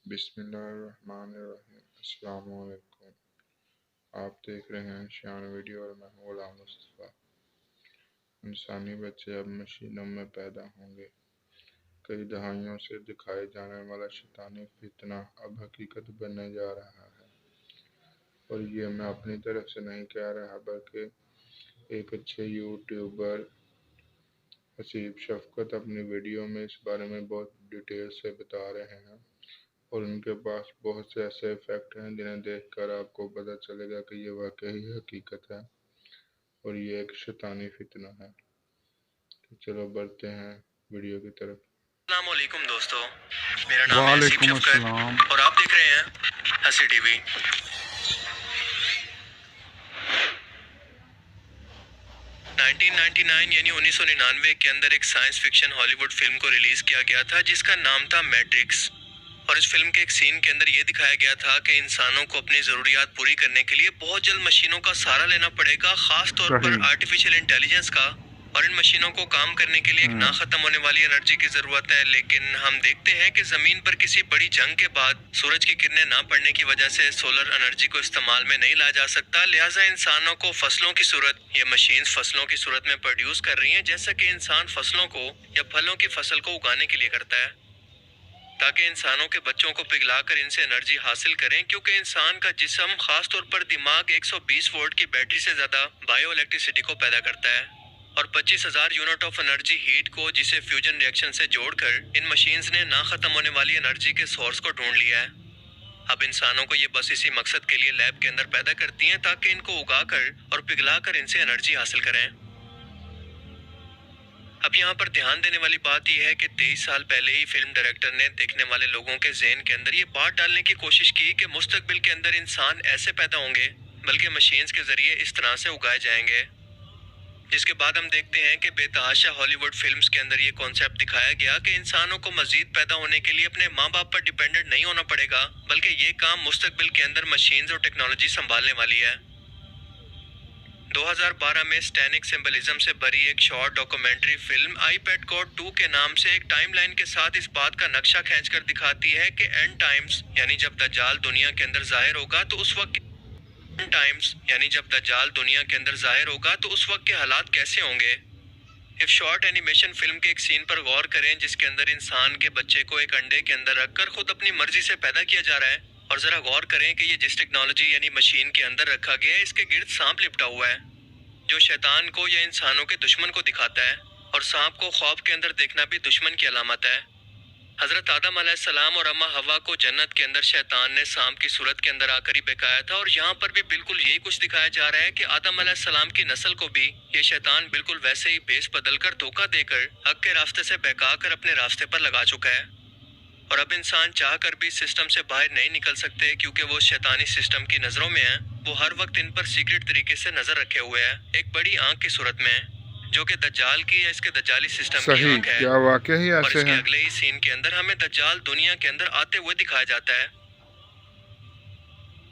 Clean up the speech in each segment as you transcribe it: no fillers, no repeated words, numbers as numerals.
بسم اللہ الرحمن الرحیم۔ السلام علیکم۔ آپ دیکھ رہے ہیں شان ویڈیو اور میں ہوں غلام مصطفیٰ۔ انسانی بچے اب مشینوں میں پیدا ہوں گے۔ کئی دہائیوں سے دکھائے جانے والا شیطانی فتنہ اب حقیقت بننے جا رہا ہے، اور یہ میں اپنی طرف سے نہیں کہہ رہا بلکہ ایک اچھے یوٹیوبر حسیب شفقت اپنی ویڈیو میں اس بارے میں بہت ڈیٹیل سے بتا رہے ہیں، اور ان کے پاس بہت سے ایسے فیکٹ ہیں جنہیں دیکھ کر آپ کو پتہ چلے گا کہ یہ واقعی حقیقت ہے اور یہ ایک شیطانی فتنہ ہے۔ تو چلو بڑھتے ہیں ویڈیو کی طرف۔ السلام علیکم دوستو، میرا نام ہے حسیب شفقت اور آپ دیکھ رہے ہیں ہسی ٹی وی۔ 1999 یعنی 1999 کے اندر ایک سائنس فکشن ہالی ووڈ فلم کو ریلیز کیا گیا تھا جس کا نام تھا میٹرکس، اور اس فلم کے ایک سین کے اندر یہ دکھایا گیا تھا کہ انسانوں کو اپنی ضروریات پوری کرنے کے لیے بہت جلد مشینوں کا سہارا لینا پڑے گا، خاص طور پر آرٹیفیشل انٹیلیجنس کا، اور ان مشینوں کو کام کرنے کے لیے ایک نہ ختم ہونے والی انرجی کی ضرورت ہے۔ لیکن ہم دیکھتے ہیں کہ زمین پر کسی بڑی جنگ کے بعد سورج کی کرنیں نہ پڑنے کی وجہ سے سولر انرجی کو استعمال میں نہیں لایا جا سکتا، لہٰذا انسانوں کو فصلوں کی صورت یا مشینز فصلوں کی صورت میں پروڈیوس کر رہی ہیں، جیسا کہ انسان فصلوں کو یا پھلوں کی فصل کو اگانے کے لیے کرتا ہے، تاکہ انسانوں کے بچوں کو پگھلا کر ان سے انرجی حاصل کریں، کیونکہ انسان کا جسم خاص طور پر دماغ 120 وولٹ کی بیٹری سے زیادہ بائیو الیکٹریسٹی کو پیدا کرتا ہے، اور 25,000 یونٹ آف انرجی ہیٹ کو، جسے فیوجن ری ایکشن سے جوڑ کر ان مشینز نے نہ ختم ہونے والی انرجی کے سورس کو ڈھونڈ لیا ہے۔ اب انسانوں کو یہ بس اسی مقصد کے لیے لیب کے اندر پیدا کرتی ہیں تاکہ ان کو اگا کر اور پگھلا کر ان سے انرجی حاصل کریں۔ اب یہاں پر دھیان دینے والی بات یہ ہے کہ 23 سال پہلے ہی فلم ڈائریکٹر نے دیکھنے والے لوگوں کے ذہن کے اندر یہ بات ڈالنے کی کوشش کی کہ مستقبل کے اندر انسان ایسے پیدا ہوں گے، بلکہ مشینز کے ذریعے اس طرح سے اگائے جائیں گے، جس کے بعد ہم دیکھتے ہیں کہ بے تحاشا ہالی ووڈ فلمز کے اندر یہ کانسیپٹ دکھایا گیا کہ انسانوں کو مزید پیدا ہونے کے لیے اپنے ماں باپ پر ڈیپینڈنٹ نہیں ہونا پڑے گا، بلکہ یہ کام مستقبل کے اندر مشینز اور ٹیکنالوجی سنبھالنے والی ہے۔ 2012 میں سٹینک سمبلزم سے بھری ایک short documentary film iPad code 2 کے نام سے ایک ٹائم لائن کے ساتھ اس بات کا نقشہ کھینچ کر دکھاتی ہے کہ اینڈ ٹائمز یعنی جب دجال دنیا کے اندر ظاہر ہوگا تو اس وقت کے حالات کیسے ہوں گے۔ اس شارٹ اینیمیشن فلم کے ایک سین پر غور کریں جس کے اندر انسان کے بچے کو ایک انڈے کے اندر رکھ کر خود اپنی مرضی سے پیدا کیا جا رہا ہے، اور ذرا غور کریں کہ یہ جس ٹیکنالوجی یعنی مشین کے اندر رکھا گیا ہے اس کے گرد سانپ لپٹا ہوا ہے، جو شیطان کو یا انسانوں کے دشمن کو دکھاتا ہے، اور سانپ کو خواب کے اندر دیکھنا بھی دشمن کی علامت ہے۔ حضرت آدم علیہ السلام اور اماں حوا کو جنت کے اندر شیطان نے سانپ کی صورت کے اندر آ کر ہی بہکایا تھا، اور یہاں پر بھی بالکل یہی کچھ دکھایا جا رہا ہے کہ آدم علیہ السلام کی نسل کو بھی یہ شیطان بالکل ویسے ہی بیس بدل کر دھوکہ دے کر حق کے راستے سے بہکا کر اپنے راستے پر لگا چکا ہے، اور اب انسان چاہ کر بھی سسٹم سے باہر نہیں نکل سکتے، کیونکہ وہ شیطانی سسٹم کی نظروں میں ہیں، وہ ہر وقت ان پر سیکرٹ طریقے سے نظر رکھے ہوئے ہیں، ایک بڑی آنکھ کی صورت میں، جو کہ دجال کی یا اس کے دجالی سسٹم کی آنکھ ہے۔ کیا واقعی اور ایسے اس کے ہیں؟ اگلے ہی سین کے اندر ہمیں دجال دنیا کے اندر آتے ہوئے دکھایا جاتا ہے۔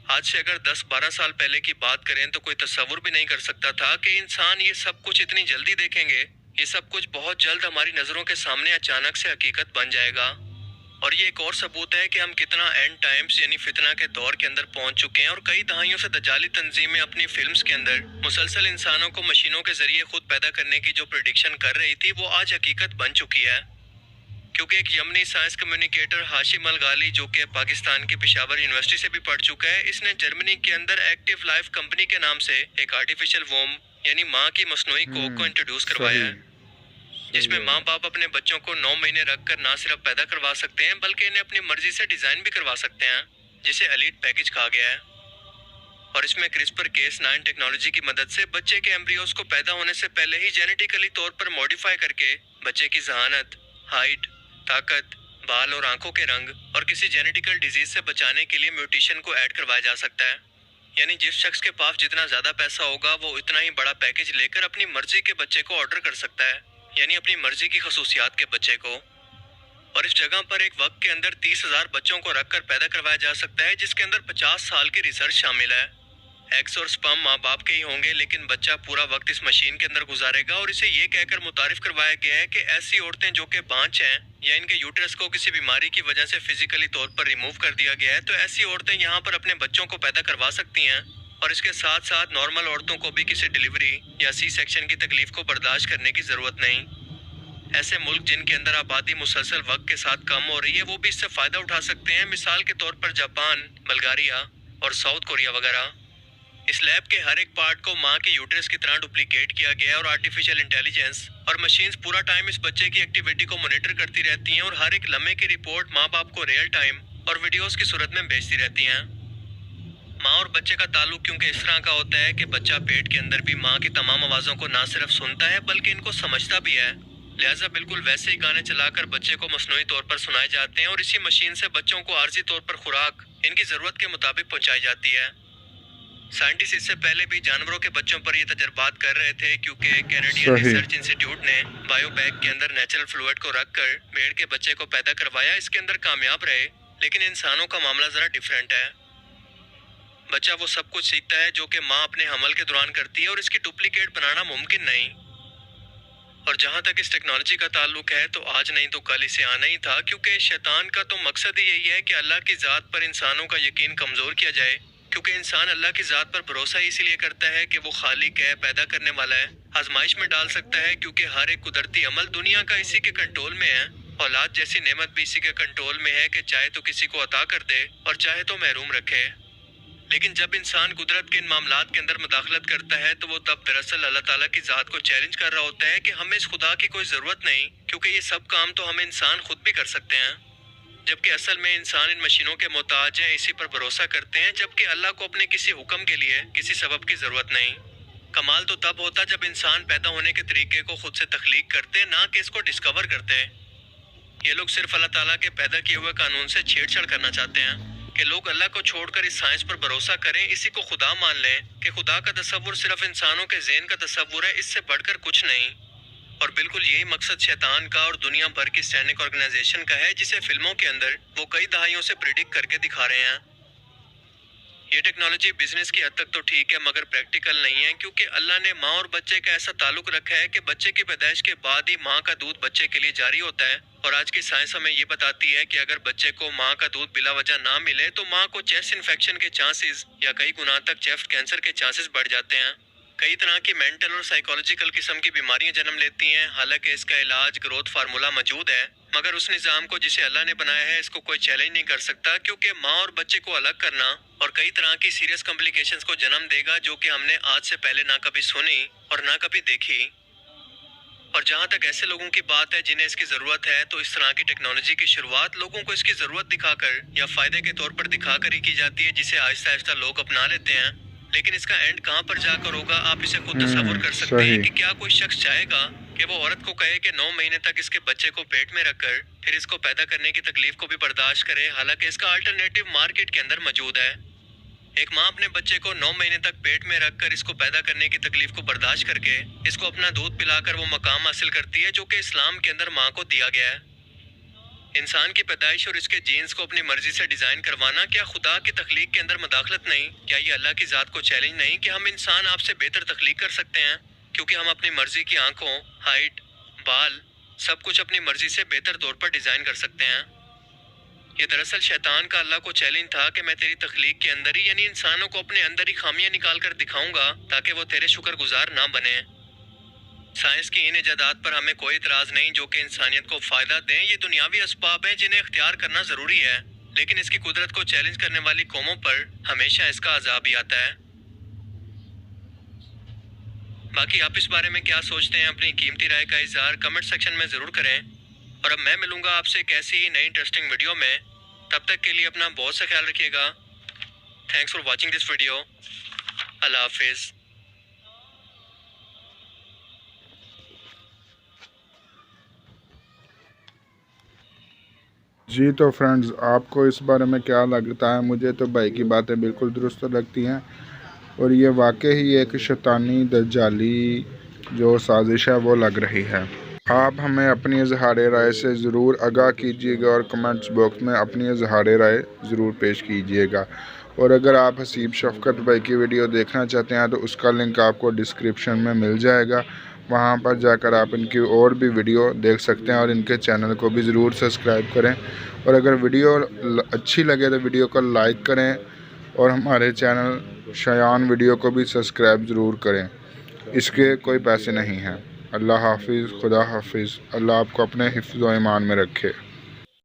آج سے اگر 10-12 سال پہلے کی بات کریں تو کوئی تصور بھی نہیں کر سکتا تھا کہ انسان یہ سب کچھ اتنی جلدی دیکھیں گے۔ یہ سب کچھ بہت جلد ہماری نظروں کے سامنے اچانک سے حقیقت بن جائے گا، اور یہ ایک اور ثبوت ہے کہ ہم کتنا اینڈ ٹائمز یعنی فتنہ کے دور کے اندر پہنچ چکے ہیں، اور کئی دہائیوں سے دجالی تنظیمیں اپنی فلمز کے اندر مسلسل انسانوں کو مشینوں کے ذریعے خود پیدا کرنے کی جو پریڈکشن کر رہی تھی وہ آج حقیقت بن چکی ہے، کیونکہ ایک یمنی سائنس کمیونیکیٹر ہاشم الغالی جو کہ پاکستان کی پشاور یونیورسٹی سے بھی پڑھ چکا ہے، اس نے جرمنی کے اندر ایکٹیو لائف کمپنی کے نام سے ایک آرٹیفیشل ووم یعنی ماں کی مصنوعی کوکھ کو انٹروڈیوس کروایا ہے، جس میں ماں باپ اپنے بچوں کو 9 مہینے رکھ کر نہ صرف پیدا کروا سکتے ہیں بلکہ انہیں اپنی مرضی سے ڈیزائن بھی کروا سکتے ہیں، جسے ایلیٹ پیکج کہا گیا ہے، اور اس میں کرسپر کیس 9 ٹیکنالوجی کی مدد سے بچے کے ایمبریوز کو پیدا ہونے سے پہلے ہی جینیٹیکلی طور پر موڈیفائی کر کے بچے کی ذہانت، ہائٹ، طاقت، بال اور آنکھوں کے رنگ اور کسی جینیٹیکل ڈیزیز سے بچانے کے لیے میوٹیشن کو ایڈ کروایا جا سکتا ہے، یعنی جس شخص کے پاس جتنا زیادہ پیسہ ہوگا وہ اتنا ہی بڑا پیکج لے کر اپنی مرضی کے بچے کو آرڈر کر سکتا ہے، یعنی اپنی مرضی کی خصوصیات کے بچے کو، اور اس جگہ پر ایک وقت کے اندر 30,000 بچوں کو رکھ کر پیدا کروایا جا سکتا ہے، جس کے اندر 50 سال کی ریسرچ شامل ہے۔ ایکس اور سپرم ماں باپ کے ہی ہوں گے، لیکن بچہ پورا وقت اس مشین کے اندر گزارے گا، اور اسے یہ کہہ کر متعارف کروایا گیا ہے کہ ایسی عورتیں جو کہ بانجھ ہیں یا ان کے یوٹرس کو کسی بیماری کی وجہ سے فزیکلی طور پر ریموو کر دیا گیا ہے، تو ایسی عورتیں یہاں پر اپنے بچوں کو پیدا کروا سکتی ہیں، اور اس کے ساتھ ساتھ نارمل عورتوں کو بھی کسی ڈیلیوری یا سی سیکشن کی تکلیف کو برداشت کرنے کی ضرورت نہیں۔ ایسے ملک جن کے اندر آبادی مسلسل وقت کے ساتھ کم ہو رہی ہے، وہ بھی اس سے فائدہ اٹھا سکتے ہیں، مثال کے طور پر جاپان، بلغاریہ اور ساؤتھ کوریا وغیرہ۔ اس لیب کے ہر ایک پارٹ کو ماں کے یوٹرس کی طرح ڈپلیکیٹ کیا گیا ہے، اور آرٹیفیشل انٹیلیجنس اور مشینز پورا ٹائم اس بچے کی ایکٹیویٹی کو مانیٹر کرتی رہتی ہیں، اور ہر ایک لمحے کی رپورٹ ماں باپ کو ریئل ٹائم اور ویڈیوز کی صورت میں بھیجتی رہتی ہیں۔ ماں اور بچے کا تعلق کیونکہ اس طرح کا ہوتا ہے کہ بچہ پیٹ کے اندر بھی ماں کی تمام آوازوں کو نہ صرف سنتا ہے بلکہ ان کو سمجھتا بھی ہے، لہٰذا بالکل ویسے ہی گانے چلا کر بچے کو مصنوعی طور پر سنائے جاتے ہیں، اور اسی مشین سے بچوں کو عارضی طور پر خوراک ان کی ضرورت کے مطابق پہنچائی جاتی ہے۔ سائنٹسٹ اس سے پہلے بھی جانوروں کے بچوں پر یہ تجربات کر رہے تھے، کیونکہ کینیڈین ریسرچ انسٹیٹیوٹ نے بایو بیگ کے اندر نیچرل فلوئڈ کو رکھ کر بھیڑ کے بچے کو پیدا کروایا، اس کے اندر کامیاب رہے، لیکن انسانوں کا معاملہ ذرا ڈیفرنٹ ہے۔ بچہ وہ سب کچھ سیکھتا ہے جو کہ ماں اپنے حمل کے دوران کرتی ہے، اور اس کی ڈپلیکیٹ بنانا ممکن نہیں۔ اور جہاں تک اس ٹیکنالوجی کا تعلق ہے تو آج نہیں تو کل اسے آنا ہی تھا، کیونکہ شیطان کا تو مقصد ہی یہی ہے کہ اللہ کی ذات پر انسانوں کا یقین کمزور کیا جائے، کیونکہ انسان اللہ کی ذات پر بھروسہ ہی اسی لیے کرتا ہے کہ وہ خالق ہے، پیدا کرنے والا ہے، آزمائش میں ڈال سکتا ہے، کیونکہ ہر ایک قدرتی عمل دنیا کا اسی کے کنٹرول میں ہے، اولاد جیسی نعمت بھی اسی کے کنٹرول میں ہے کہ چاہے تو کسی کو عطا کر دے اور چاہے تو محروم رکھے۔ لیکن جب انسان قدرت کے ان معاملات کے اندر مداخلت کرتا ہے تو وہ تب دراصل اللہ تعالیٰ کی ذات کو چیلنج کر رہا ہوتا ہے کہ ہمیں اس خدا کی کوئی ضرورت نہیں، کیونکہ یہ سب کام تو ہم انسان خود بھی کر سکتے ہیں، جبکہ اصل میں انسان ان مشینوں کے محتاج ہیں، اسی پر بھروسہ کرتے ہیں، جبکہ اللہ کو اپنے کسی حکم کے لیے کسی سبب کی ضرورت نہیں۔ کمال تو تب ہوتا جب انسان پیدا ہونے کے طریقے کو خود سے تخلیق کرتے، نہ کہ اس کو ڈسکور کرتے۔ یہ لوگ صرف اللہ تعالیٰ کے پیدا کیے ہوئے قانون سے چھیڑ چھاڑ کرنا چاہتے ہیں کہ لوگ اللہ کو چھوڑ کر اس سائنس پر بھروسہ کریں، اسی کو خدا مان لیں کہ خدا کا تصور صرف انسانوں کے ذہن کا تصور ہے، اس سے بڑھ کر کچھ نہیں۔ اور بالکل یہی مقصد شیطان کا اور دنیا بھر کی سینک آرگنائزیشن کا ہے، جسے فلموں کے اندر وہ کئی دہائیوں سے پریڈکٹ کر کے دکھا رہے ہیں۔ یہ ٹیکنالوجی بزنس کی حد تک تو ٹھیک ہے مگر پریکٹیکل نہیں ہے، کیونکہ اللہ نے ماں اور بچے کا ایسا تعلق رکھا ہے کہ بچے کی پیدائش کے بعد ہی ماں کا دودھ بچے کے لیے جاری ہوتا ہے، اور آج کی سائنس ہمیں یہ بتاتی ہے کہ اگر بچے کو ماں کا دودھ بلا وجہ نہ ملے تو ماں کو چیسٹ انفیکشن کے چانسز یا کئی گنا تک چیسٹ کینسر کے چانسز بڑھ جاتے ہیں۔ کئی طرح کی مینٹل اور سائیکولوجیکل قسم کی بیماریاں جنم لیتی ہیں، حالانکہ اس کا علاج گروتھ فارمولا موجود ہے، مگر اس نظام کو جسے اللہ نے بنایا ہے اس کو کوئی چیلنج نہیں کر سکتا، کیونکہ ماں اور بچے کو الگ کرنا اور کئی طرح کی سیریس کمپلیکیشنز کو جنم دے گا جو کہ ہم نے آج سے پہلے نہ کبھی سنی اور نہ کبھی دیکھی۔ اور جہاں تک ایسے لوگوں کی بات ہے جنہیں اس کی ضرورت ہے، تو اس طرح کی ٹیکنالوجی کی شروعات لوگوں کو اس کی ضرورت دکھا کر یا فائدے کے طور پر دکھا کر ہی کی جاتی ہے، جسے آہستہ آہستہ لوگ اپنا لیتے ہیں، لیکن اس کا اینڈ کہاں پر جا کر ہوگا آپ اسے خود تصور کر سکتے ہیں کہ کیا کوئی شخص چاہے گا کہ وہ عورت کو کہے کہ 9 مہینے تک اس کے بچے کو پیٹ میں رکھ کر پھر اس کو پیدا کرنے کی تکلیف کو بھی برداشت کرے، حالانکہ اس کا الٹرنیٹو مارکیٹ کے اندر موجود ہے۔ ایک ماں اپنے بچے کو 9 مہینے تک پیٹ میں رکھ کر اس کو پیدا کرنے کی تکلیف کو برداشت کر کے اس کو اپنا دودھ پلا کر وہ مقام حاصل کرتی ہے جو کہ اسلام کے اندر ماں کو دیا گیا ہے۔ انسان کی پیدائش اور اس کے جینز کو اپنی مرضی سے ڈیزائن کروانا کیا خدا کی تخلیق کے اندر مداخلت نہیں؟ کیا یہ اللہ کی ذات کو چیلنج نہیں کہ ہم انسان آپ سے بہتر تخلیق کر سکتے ہیں، کیونکہ ہم اپنی مرضی کی آنکھوں، ہائٹ، بال، سب کچھ اپنی مرضی سے بہتر طور پر ڈیزائن کر سکتے ہیں۔ یہ دراصل شیطان کا اللہ کو چیلنج تھا کہ میں تیری تخلیق کے اندر ہی یعنی انسانوں کو اپنے اندر ہی خامیاں نکال کر دکھاؤں گا تاکہ وہ تیرے شکر گزار نہ بنے۔ سائنس کی ان ایجادات پر ہمیں کوئی اعتراض نہیں جو کہ انسانیت کو فائدہ دیں، یہ دنیاوی اسباب ہیں جنہیں اختیار کرنا ضروری ہے، لیکن اس کی قدرت کو چیلنج کرنے والی قوموں پر ہمیشہ اس کا عذاب ہی آتا ہے۔ باقی آپ اس بارے میں کیا سوچتے ہیں؟ اپنی قیمتی رائے کا اظہار کمنٹ سیکشن میں ضرور کریں، اور اب میں ملوں گا آپ سے ایک ایسی ہی نئی انٹرسٹنگ ویڈیو میں، تب تک کے لیے اپنا بہت سا خیال رکھیے گا۔ Thanks for watching this video. اللہ حافظ۔ جی تو فرینڈز، آپ کو اس بارے میں کیا لگتا ہے؟ مجھے تو بھائی کی باتیں بالکل درست لگتی ہیں، اور یہ واقعی ایک شیطانی دجالی جو سازش ہے وہ لگ رہی ہے۔ آپ ہمیں اپنی اظہار رائے سے ضرور آگاہ کیجیے گا، اور کمنٹس باکس میں اپنی اظہار رائے ضرور پیش کیجیے گا، اور اگر آپ حسیب شفقت بھائی کی ویڈیو دیکھنا چاہتے ہیں تو اس کا لنک آپ کو ڈسکرپشن میں مل جائے گا، وہاں پر جا کر آپ ان کی اور بھی ویڈیو دیکھ سکتے ہیں، اور ان کے چینل کو بھی ضرور سبسکرائب کریں، اور اگر ویڈیو اچھی لگے تو ویڈیو کو لائک کریں، اور ہمارے چینل شایان ویڈیو کو بھی سبسکرائب ضرور کریں، اس کے کوئی پیسے نہیں ہیں۔ اللہ حافظ، خدا حافظ، اللہ آپ کو اپنے حفظ و ایمان میں رکھے۔